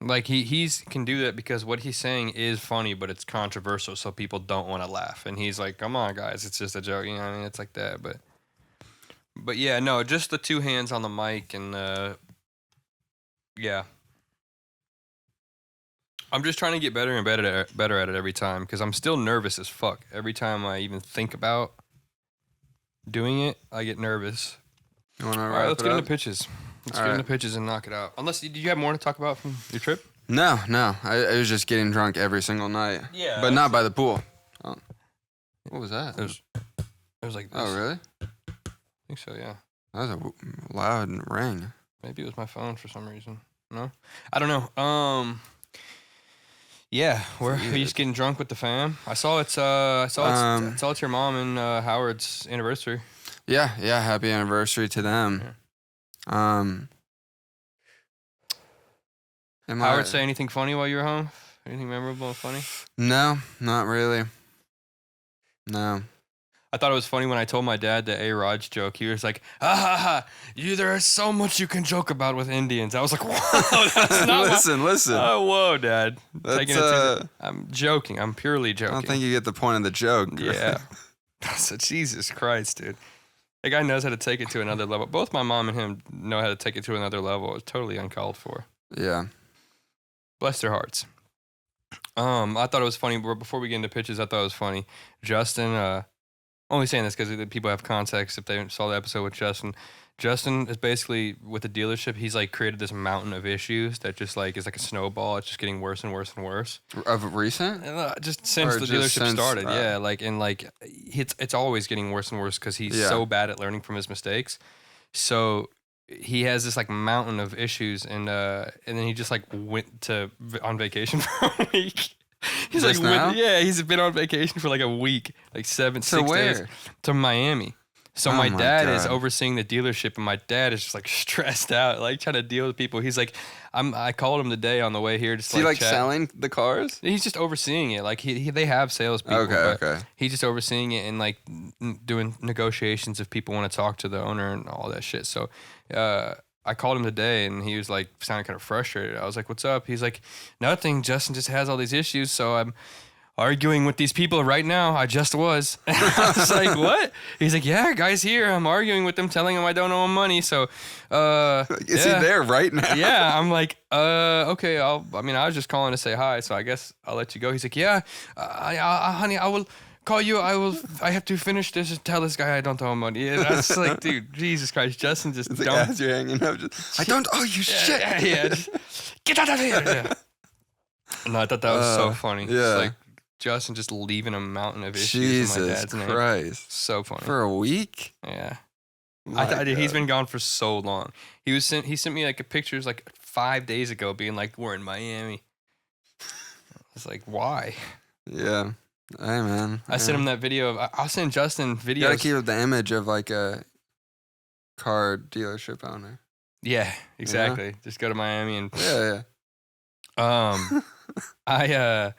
Like he's can do that because what he's saying is funny, but it's controversial, so people don't want to laugh. And he's like, "Come on, guys, it's just a joke." You know what I mean? It's like that, but yeah, no, just the 2 hands on the mic and yeah. I'm just trying to get better and better at it every time because I'm still nervous as fuck. Every time I even think about doing it, I get nervous. You want to All right, let's get into pitches. Let's get into pitches and knock it out. Unless, did you have more to talk about from your trip? No. I was just getting drunk every single night. Yeah. But not by the pool. Oh. What was that? It was like this. Oh, really? I think so, yeah. That was a loud ring. Maybe it was my phone for some reason. No? I don't know. Yeah, we're just getting drunk with the fam. I saw it's your mom and Howard's anniversary. Yeah, happy anniversary to them. Yeah. Howard say anything funny while you were home? Anything memorable and funny? No, not really. No. I thought it was funny when I told my dad the A-Rod's joke. He was like, there is so much you can joke about with Indians. I was like, whoa, that's not Listen. Oh, whoa, Dad. That's, I'm joking. I'm purely joking. I don't think you get the point of the joke. Yeah. So, Jesus Christ, dude. That guy knows how to take it to another level. Both my mom and him know how to take it to another level. It's totally uncalled for. Yeah. Bless their hearts. I thought it was funny. Before we get into pitches, I thought it was funny. Justin, only saying this because people have context if they saw the episode with Justin. Justin is basically, with the dealership, he's like created this mountain of issues that just like is like a snowball. It's just getting worse and worse and worse. Of recent? Just since the dealership started, yeah. It's always getting worse and worse because he's so bad at learning from his mistakes. So he has this like mountain of issues, and then he just like went on vacation for a week. He's just like, he's been on vacation for like a week, like 6 days to Miami. So my dad is overseeing the dealership, and my dad is just like stressed out, like trying to deal with people. He's like, I called him today on the way here, just is he like selling the cars? He's just overseeing it. Like they have salespeople. Okay. He's just overseeing it and like doing negotiations if people want to talk to the owner and all that shit. So, I called him today, and he was like sounding kind of frustrated. I was like, "What's up?" He's like, "Nothing. Justin just has all these issues, so arguing with these people right now. I just was. I was like, what? He's like, yeah, guys here. I'm arguing with them, telling them I don't owe them money. So, Is he there right now? Yeah, I'm like, okay. I was just calling to say hi, so I guess I'll let you go. He's like, yeah, honey, I will call you. I have to finish this and tell this guy I don't owe him money. And I was like, dude, Jesus Christ, Justin just It's like, don't. as you're hanging up, just, I don't owe you shit. Yeah, just, get out of here. Yeah. No, I thought that was so funny. yeah. It's like Justin just leaving a mountain of issues in my Jesus dad's name. Christ. So funny. For a week? Yeah. My I thought he's God. been gone for so long. He sent me like a pictures like 5 days ago being like, we're in Miami. I was like, why? Yeah. Hey, man. I sent him that video of, I'll send Justin videos. You gotta keep up the image of like a car dealership owner. Yeah, exactly. Just go to Miami and Yeah,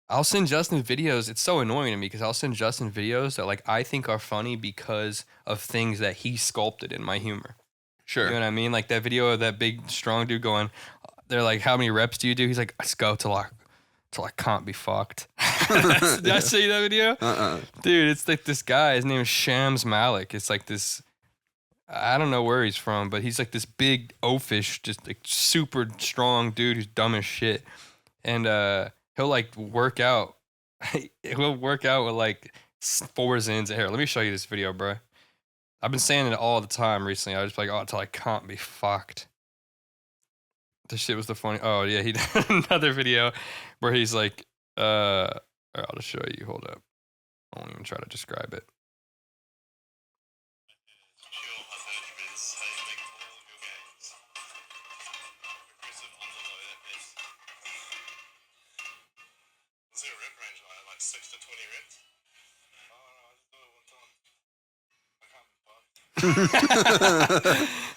I'll send Justin videos. It's so annoying to me because I'll send Justin videos that like I think are funny because of things that he sculpted in my humor. Sure. You know what I mean? Like that video of that big strong dude going, they're like, how many reps do you do? He's like, let's go till I can't be fucked. Did I see that video? Dude, it's like this guy, his name is Shams Malik. It's like this, I don't know where he's from, but he's like this big oafish, just like super strong dude who's dumb as shit. And he'll like work out. He'll work out with like 4 Zins of hair. Let me show you this video, bro. I've been saying it all the time recently. I was just like, oh, till I can't be fucked. This shit was the funny. Oh yeah, he did another video where he's like, I'll just show you. Hold up. I won't even try to describe it.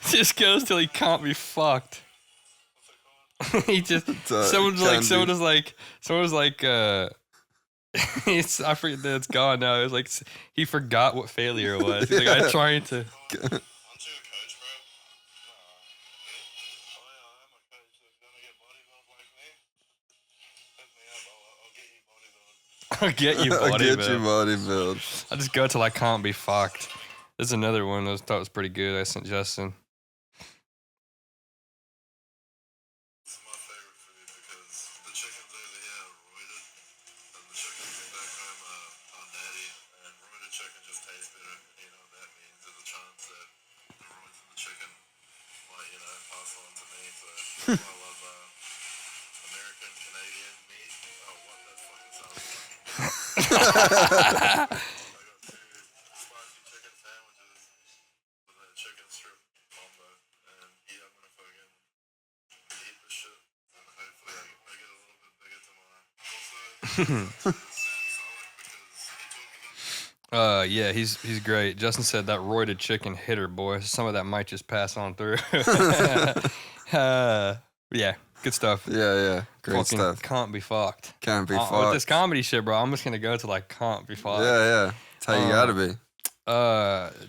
Just goes till he can't be fucked. He just someone was like it's I forget that it's gone now. It was like he forgot what failure was. He's like, I'm trying to. I'll get you I'll bodybuild. get you bodybuild. I'll just go till I can't be fucked. There's another one I thought was pretty good. I sent Justin. It's my favorite food because the chickens over here are roided, and the chickens back home are natty, and roided chicken just tastes better. You know what that means? There's a chance that the roids in the chicken might, pass on to me. So I love American Canadian meat. Oh, what that fucking sounds like. I got 2 spicy chicken sandwiches with a chicken strip combo, and yeah, I'm gonna fucking eat the shit, and hopefully I get a little bit bigger tomorrow. Also, Sam Solid because he taught me that. Yeah, he's great. Justin said that roided chicken hit her, boy. Some of that might just pass on through. Yeah, good stuff. Yeah. Great Fucking stuff. Can't be fucked. Can't be With fucked. this comedy shit, bro, I'm just gonna go till I can't be fucked. Yeah. That's how you gotta be.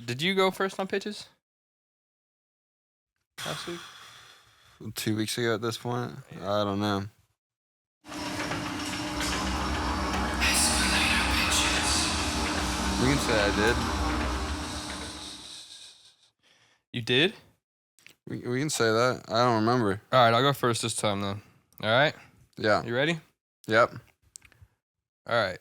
Did you go first on pitches last week? 2 weeks ago at this point? I don't know. You can say I did. You did? We can say that. I don't remember. All right, I'll go first this time then. All right, Yeah. you ready? Yep. All right.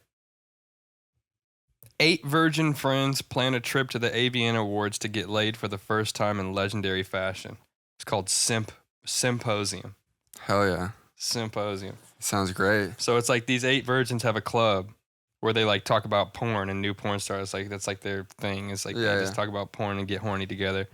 8 virgin friends plan a trip to the AVN Awards to get laid for the first time in legendary fashion. It's called Symposium. Hell yeah. Symposium. Sounds great. So it's like these 8 virgins have a club where they like talk about porn and new porn stars. Like that's like their thing. It's like Yeah, they just yeah. talk about porn and get horny together.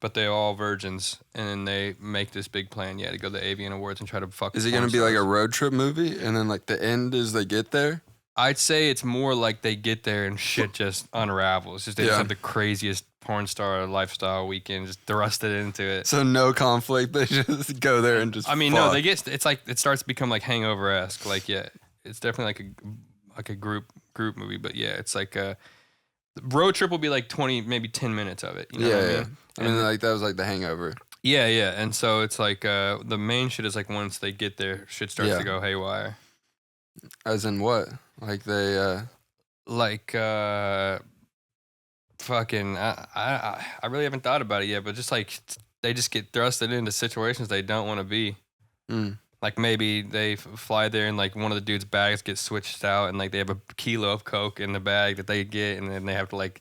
But they're all virgins, and then they make this big plan, to go to the AVN Awards and try to fuck. Is it porn gonna be like a stars. road trip movie, and then like the end is they get there? I'd say it's more like they get there and shit just unravels. Just they just Yeah. have the craziest porn star lifestyle weekend, just thrusted into it. So no conflict. They just go there and just. I mean, no, fuck. they get. It's like it starts to become like Hangover-esque. Like, yeah, it's definitely like a group movie. But yeah, it's like the road trip will be like 20, maybe 10 minutes of it. You know Yeah, what I yeah. mean? I mean, like that was like The Hangover. Yeah, yeah. And so it's like the main shit is like once they get there, shit starts Yeah. to go haywire. As in what? Like they Like fucking I really haven't thought about it yet, but just like they just get thrusted into situations they don't want to be. mm, Like maybe they fly there and like one of the dude's bags gets switched out and like they have a kilo of coke in the bag that they get and then they have to like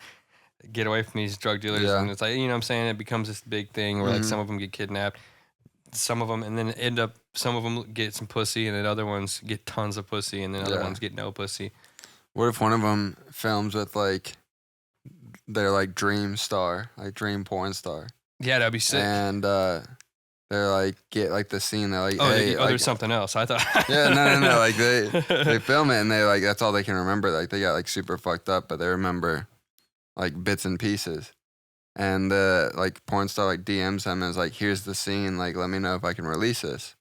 get away from these drug dealers Yeah. and it's like, you know what I'm saying, it becomes this big thing where like some of them get kidnapped, some of them, and then end up some of them get some pussy and then other ones get tons of pussy and then other Yeah. ones get no pussy. what if one of them films with like their like dream star, like dream porn star, Yeah, that'd be sick. and they're like get like the scene. They're like, Oh, hey, like, there's something else. I thought. yeah, no. Like they film it and they like that's all they can remember. Like they got like super fucked up, but they remember like bits and pieces. And the like porn star like DMs them and is like, here's the scene. Like let me know if I can release this.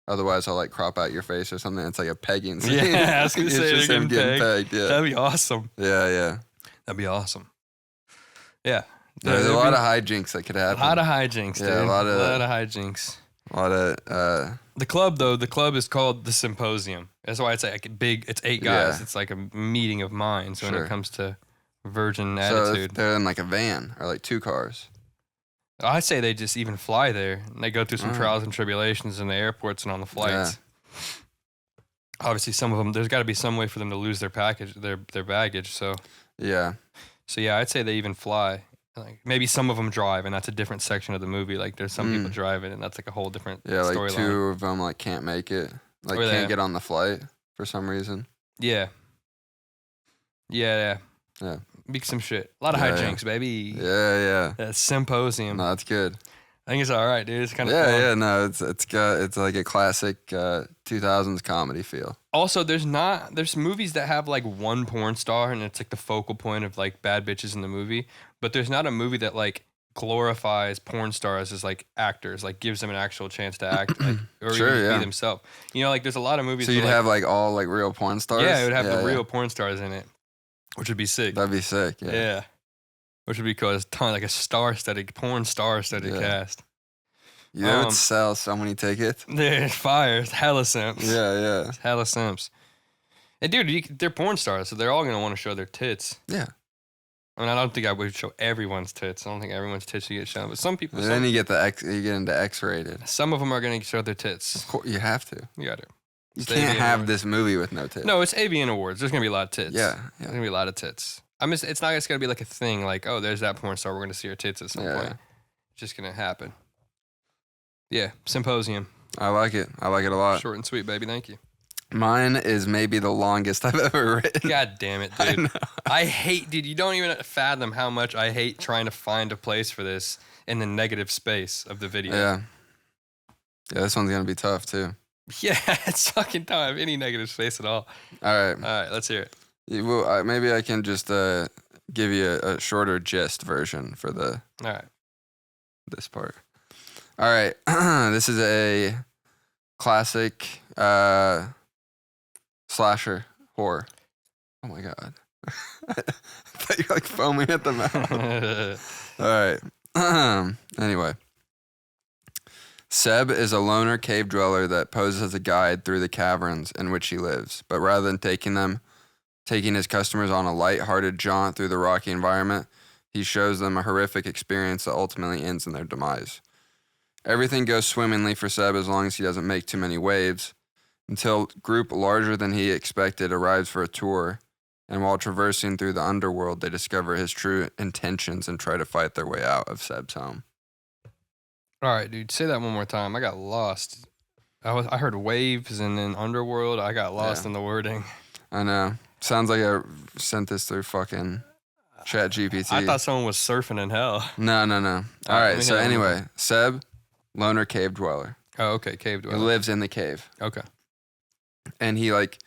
Otherwise, I'll like crop out your face or something. It's like a pegging scene. Yeah, I was gonna It's say just they're him getting pegged. Yeah, That'd be awesome. yeah. That'd be awesome. Yeah. There's a There'd lot be of hijinks that could a happen. lot of hijinks, dude. Yeah, a lot of hijinks. A lot of The club, though, the club is called the Symposium. That's why it's like a big. It's 8 guys. Yeah. It's like a meeting of minds when Sure. it comes to virgin so attitude. they're in like a van or like 2 cars. I say they just even fly there. And they go through some Mm. trials and tribulations in the airports and on the flights. Obviously, some of them. There's got to be some way for them to lose their package, their baggage. So Yeah, yeah, I'd say they even fly. Like maybe some of them drive, and that's a different section of the movie. Like there's some people driving, and that's like a whole different yeah. Like storyline. 2 of them like can't make it. Like Where they can't at? get on the flight for some reason. Yeah. Yeah. Be some shit. A lot of Yeah, hijinks, baby. Yeah. That Symposium. No, that's good. I think it's all right, dude. It's kind of Yeah, fun. yeah. No, it's like a classic 2000s comedy feel. Also, there's movies that have like one porn star and it's like the focal point of like bad bitches in the movie, but there's not a movie that like glorifies porn stars as like actors, like gives them an actual chance to act, like, or Sure, even just yeah. be themselves. You know, like there's a lot of movies. So you'd where, have like all like real porn stars. yeah, it would have the real porn stars in it, which would be sick. That'd be sick. yeah. Yeah. Which would be cool. It's like a star-studded porn star-studded Yeah. cast. You know, Um, would sell so many tickets. They're fire. It's hella simps. Yeah. It's hella simps. And dude, they're porn stars, so they're all gonna want to show their tits. Yeah. I mean, I don't think I would show everyone's tits. I don't think everyone's tits should get shown, but some people, And then you get you get into X-rated. some of them are gonna show their tits. Of course, you have to. You got to. You It's the can't AVN have Awards. this movie with no tits. No, it's AVN Awards. There's gonna be a lot of tits. Yeah. There's gonna be a lot of tits. It's not just gonna be like a thing. Like, oh, there's that porn star. We're gonna see her tits at some Yeah. point. It's just gonna happen. Yeah, Symposium. I like it. I like it a lot. Short and sweet, baby. Thank you. Mine is maybe the longest I've ever written. God damn it, I dude. know. I hate, dude, you don't even fathom how much I hate trying to find a place for this in the negative space of the video. Yeah. Yeah, this one's gonna be tough too. Yeah, it's fucking time. Any negative space at all. All right. All right, let's hear it. Well, maybe I can just give you a shorter gist version for All right. this part. All right. This is a classic slasher horror. Oh my god. I thought you were like foaming at the mouth. All right. Anyway. Seb is a loner cave dweller that poses as a guide through the caverns in which he lives. But rather than taking his customers on a light-hearted jaunt through the rocky environment, he shows them a horrific experience that ultimately ends in their demise. Everything goes swimmingly for Seb as long as he doesn't make too many waves, until a group larger than he expected arrives for a tour, and while traversing through the underworld, they discover his true intentions and try to fight their way out of Seb's home. All right, dude. Say that one more time. I got lost. I heard waves and then underworld. I got lost Yeah. in the wording. I know. Sounds like I sent this through fucking Chat GPT. I thought someone was surfing in hell. No. All let right. me So hear that one. anyway, Seb, loner cave dweller. Oh, okay. Cave He dweller. lives in the cave, Okay. and he like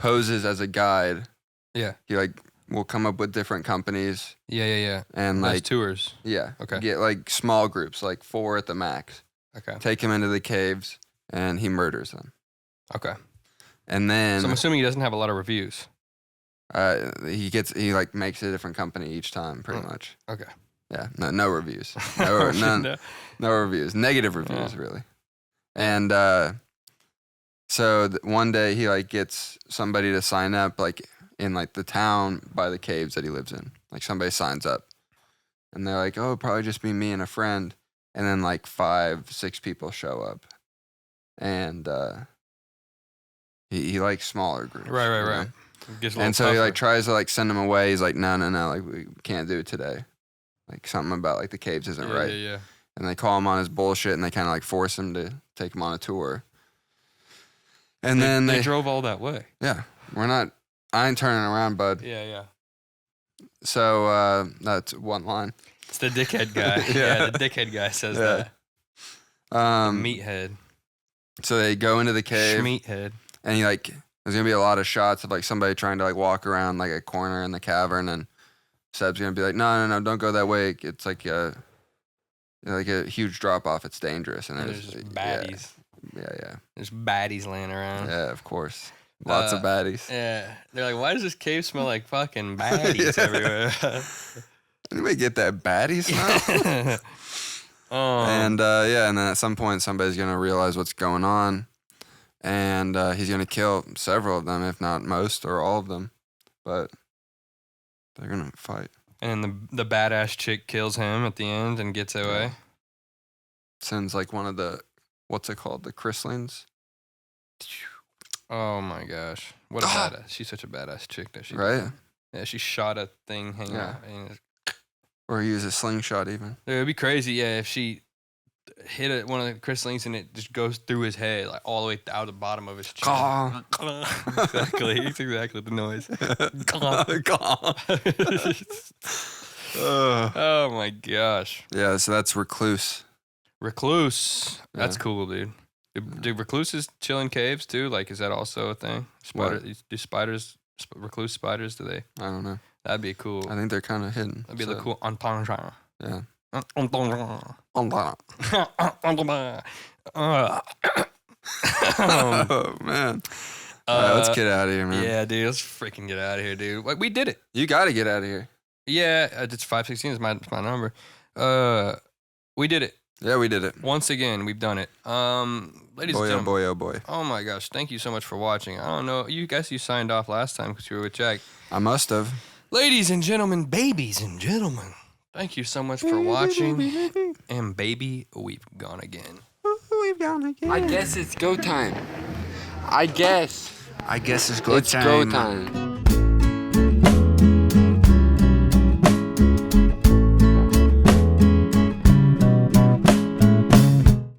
poses as a guide. Yeah. He like will come up with different companies Yeah. and Nice like tours. yeah, Okay. get like small groups, like 4 at the max. Okay. Take him into the caves, and he murders them. Okay. And then So I'm assuming he doesn't have a lot of reviews. he like makes a different company each time, pretty much. Okay. Yeah, no reviews, no, none, No. no reviews, negative reviews, Yeah. really. And So one day he like gets somebody to sign up like in like the town by the caves that he lives in. Like somebody signs up, and they're like, "Oh, it'll probably just be me and a friend." And then like 5-6 people show up, and he likes smaller groups. Right. you know? Gets a And little so he like tougher. tries to like send him away. He's like, no, like we can't do it today. Like something about like the caves isn't right. Yeah. And they call him on his bullshit, and they kind of like force him to take him on a tour. And then they drove all that way. yeah, I ain't turning around, bud. Yeah. So that's one line. It's the dickhead guy. Yeah. The dickhead guy says Yeah. that. Meathead. So they go into the cave, Schmeathead. and he like there's gonna be a lot of shots of like somebody trying to like walk around like a corner in the cavern, and Seb's gonna be like, no, don't go that way. It's like a huge drop off. It's dangerous, and There's just baddies. Yeah. There's baddies laying around. Yeah, of course. Lots of baddies. Yeah. They're like, why does this cave smell like fucking baddies everywhere? Anybody get that baddie smell? And and then at some point somebody's gonna realize what's going on, and he's gonna kill several of them, if not most or all of them. But they're gonna fight. And then the badass chick kills him at the end and gets away. Sends like one of the what's it called? The Chryslings. Oh my gosh. What a badass. She's such a badass chick that she Right? Yeah, she shot a thing hanging Yeah. out. And Or use a slingshot even. it would be crazy, yeah, if she hit one of the Chryslings and it just goes through his head, like all the way out the bottom of his chest. Exactly. It's exactly the noise. Oh my gosh. Yeah, so that's Recluse. Recluse. That's Yeah. cool, dude. Do recluses chill in caves too? Like, is that also a thing? Do spiders, recluse spiders, do they? I don't know. That'd be cool. I think they're kind of hidden. That'd be the so, cool entendre. Yeah. Oh man. All right, let's get out of here, man. Yeah, dude. Let's freaking get out of here, dude. Like, we did it. You got to get out of here. Yeah, it's 516 is my number. We did it. Yeah, we did it. Once again, we've done it. Ladies Boy, and oh gentlemen. boy, oh boy. Oh my gosh, thank you so much for watching. I don't know, you signed off last time because you were with Jack. I must have. Ladies and gentlemen, babies and gentlemen, thank you so much for watching. And baby, we've gone again. We've gone again. I guess it's go time. I guess it's go it's go time.